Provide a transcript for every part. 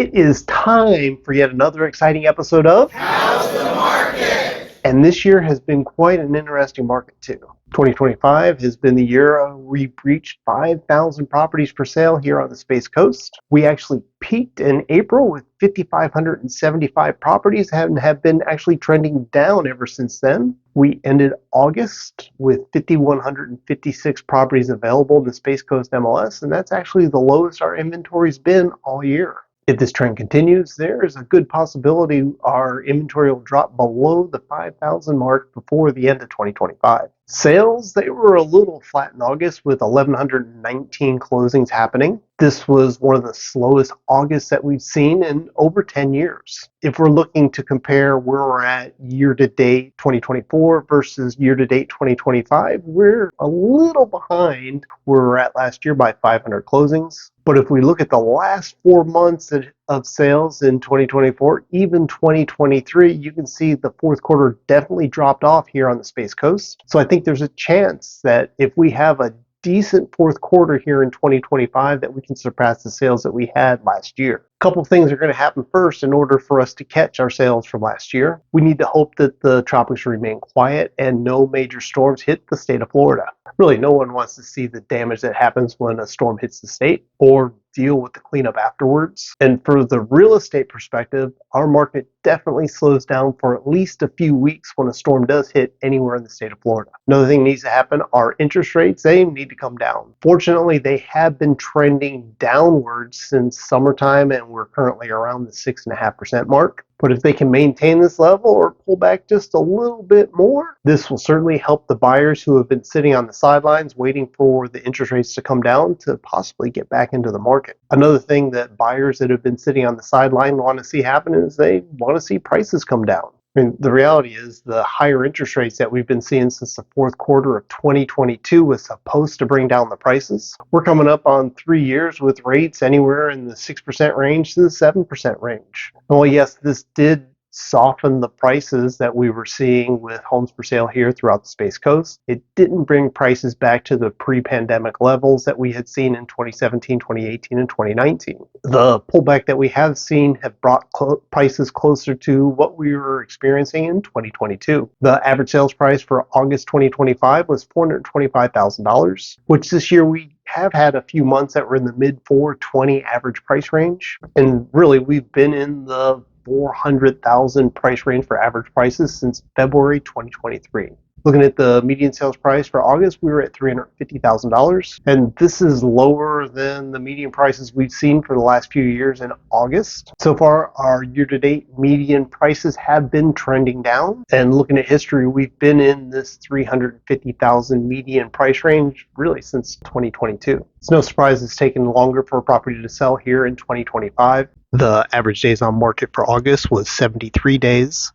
It is time for yet another exciting episode of How's the market? And this year has been quite an interesting market too. 2025 has been the year we've reached 5,000 properties for sale here on the Space Coast. We actually peaked in April with 5,575 properties and have been actually trending down ever since then. We ended August with 5,156 properties available in the Space Coast MLS, and that's actually the lowest our inventory's been all year. If this trend continues, there is a good possibility our inventory will drop below the 5,000 mark before the end of 2025. Sales, they were a little flat in August with 1,119 closings happening. This was one of the slowest Augusts that we've seen in over 10 years. If we're looking to compare where we're at year-to-date 2024 versus year-to-date 2025, we're a little behind where we're at last year by 500 closings. But if we look at the last 4 months of sales in 2024, even 2023, you can see the fourth quarter definitely dropped off here on the Space Coast. So I think there's a chance that if we have a decent fourth quarter here in 2025 that we can surpass the sales that we had last year. A couple things are going to happen first in order for us to catch our sales from last year. We need to hope that the tropics remain quiet and no major storms hit the state of Florida. Really, no one wants to see the damage that happens when a storm hits the state or deal with the cleanup afterwards. And for the real estate perspective, our market definitely slows down for at least a few weeks when a storm does hit anywhere in the state of Florida. Another thing needs to happen are interest rates. They need to come down. Fortunately, they have been trending downwards since summertime, and we're currently around the 6.5% mark. But if they can maintain this level or pull back just a little bit more, this will certainly help the buyers who have been sitting on the sidelines waiting for the interest rates to come down to possibly get back into the market. Another thing that buyers that have been sitting on the sideline want to see happen is they want to see prices come down. I mean, the reality is the higher interest rates that we've been seeing since the fourth quarter of 2022 was supposed to bring down the prices. We're coming up on 3 years with rates anywhere in the 6% range to the 7% range. Well, yes, this did soften the prices that we were seeing with homes for sale here throughout the Space Coast. It didn't bring prices back to the pre-pandemic levels that we had seen in 2017, 2018, and 2019. The pullback that we have seen have brought prices closer to what we were experiencing in 2022. The average sales price for August 2025 was $425,000, which this year we have had a few months that were in the mid 420 average price range. And really, we've been in the 400,000 price range for average prices since February 2023. Looking at the median sales price for August, we were at $350,000, and this is lower than the median prices we've seen for the last few years in August. So far, our year-to-date median prices have been trending down, and looking at history, we've been in this $350,000 median price range really since 2022. It's no surprise it's taken longer for a property to sell here in 2025. The average days on market for August was 73 days.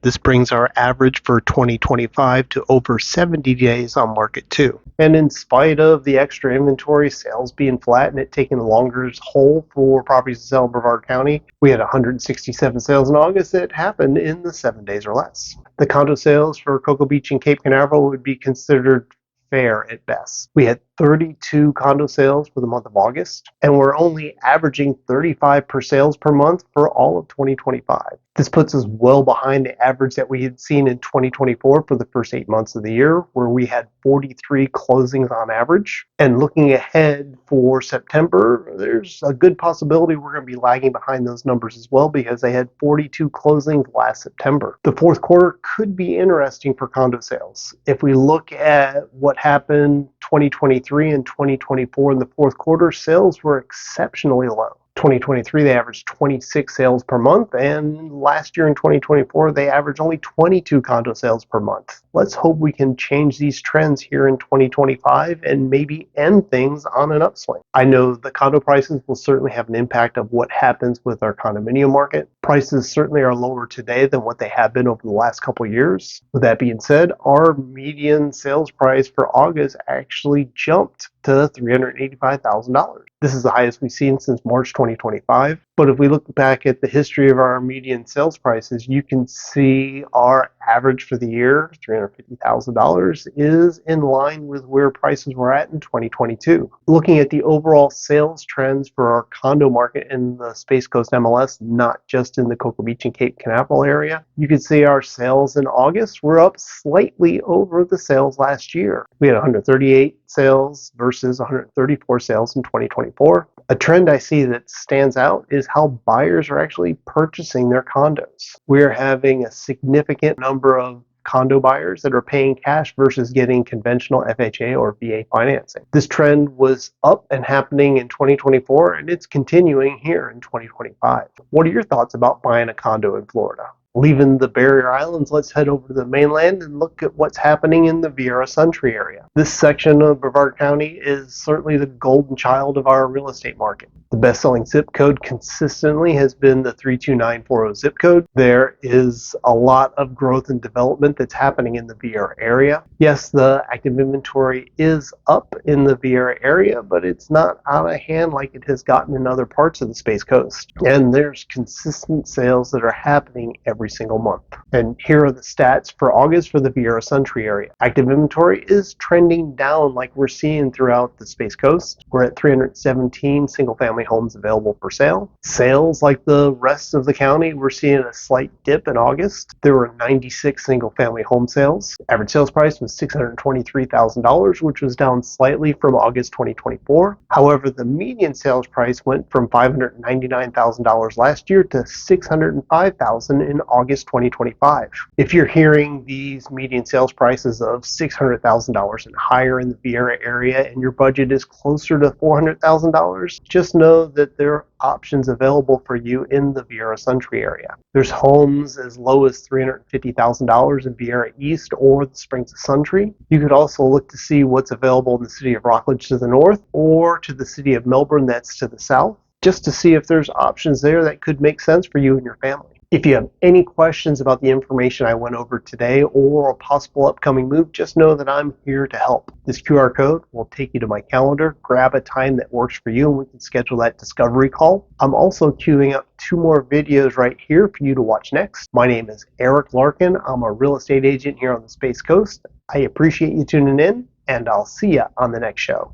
This brings our average for 2025 to over 70 days on market too. And in spite of the extra inventory, sales being flat and it taking longer to hold for properties to sell in Brevard County, we had 167 sales in August that happened in the 7 days or less. The condo sales for Cocoa Beach and Cape Canaveral would be considered fair at best. We had 32 condo sales for the month of August, and we're only averaging 35 per sales per month for all of 2025. This puts us well behind the average that we had seen in 2024 for the first 8 months of the year, where we had 43 closings on average. And looking ahead for September, there's a good possibility we're going to be lagging behind those numbers as well because they had 42 closings last September. The fourth quarter could be interesting for condo sales. If we look at what happened 2023 and 2024 in the fourth quarter, sales were exceptionally low. 2023, they averaged 26 sales per month, and last year in 2024, they averaged only 22 condo sales per month. Let's hope we can change these trends here in 2025 and maybe end things on an upswing. I know the condo prices will certainly have an impact of what happens with our condominium market. Prices certainly are lower today than what they have been over the last couple of years. With that being said, our median sales price for August actually jumped to $385,000. This is the highest we've seen since March 2025. But if we look back at the history of our median sales prices, you can see our average for the year, $350,000, is in line with where prices were at in 2022. Looking at the overall sales trends for our condo market in the Space Coast MLS, not just in the Cocoa Beach and Cape Canaveral area, you can see our sales in August were up slightly over the sales last year. We had 138 sales versus 134 sales in 2024. A trend I see that stands out is how buyers are actually purchasing their condos. We're having a significant number of condo buyers that are paying cash versus getting conventional FHA or VA financing. This trend was up and happening in 2024, and it's continuing here in 2025. What are your thoughts about buying a condo in Florida? Leaving the barrier islands, let's head over to the mainland and look at what's happening in the Vieira Suntree area. This section of Brevard County is certainly the golden child of our real estate market. The best-selling zip code consistently has been the 32940 zip code. There is a lot of growth and development that's happening in the Vieira area. Yes, the active inventory is up in the Vieira area, but it's not out of hand like it has gotten in other parts of the Space Coast. And there's consistent sales that are happening every single month. And here are the stats for August for the Vieira Suntree area. Active inventory is trending down like we're seeing throughout the Space Coast. We're at 317 single-family homes available for sale. Sales, like the rest of the county, we're seeing a slight dip in August. There were 96 single-family home sales. Average sales price was $623,000, which was down slightly from August 2024. However, the median sales price went from $599,000 last year to $605,000 in August 2025. If you're hearing these median sales prices of $600,000 and higher in the Vieira area and your budget is closer to $400,000, just know that there are options available for you in the Vieira Suntree area. There's homes as low as $350,000 in Vieira East or the Springs of Suntree. You could also look to see what's available in the city of Rockledge to the north or to the city of Melbourne that's to the south, just to see if there's options there that could make sense for you and your family. If you have any questions about the information I went over today or a possible upcoming move, just know that I'm here to help. This QR code will take you to my calendar. Grab a time that works for you and we can schedule that discovery call. I'm also queuing up 2 more videos right here for you to watch next. My name is Eric Larkin. I'm a real estate agent here on the Space Coast. I appreciate you tuning in, and I'll see you on the next show.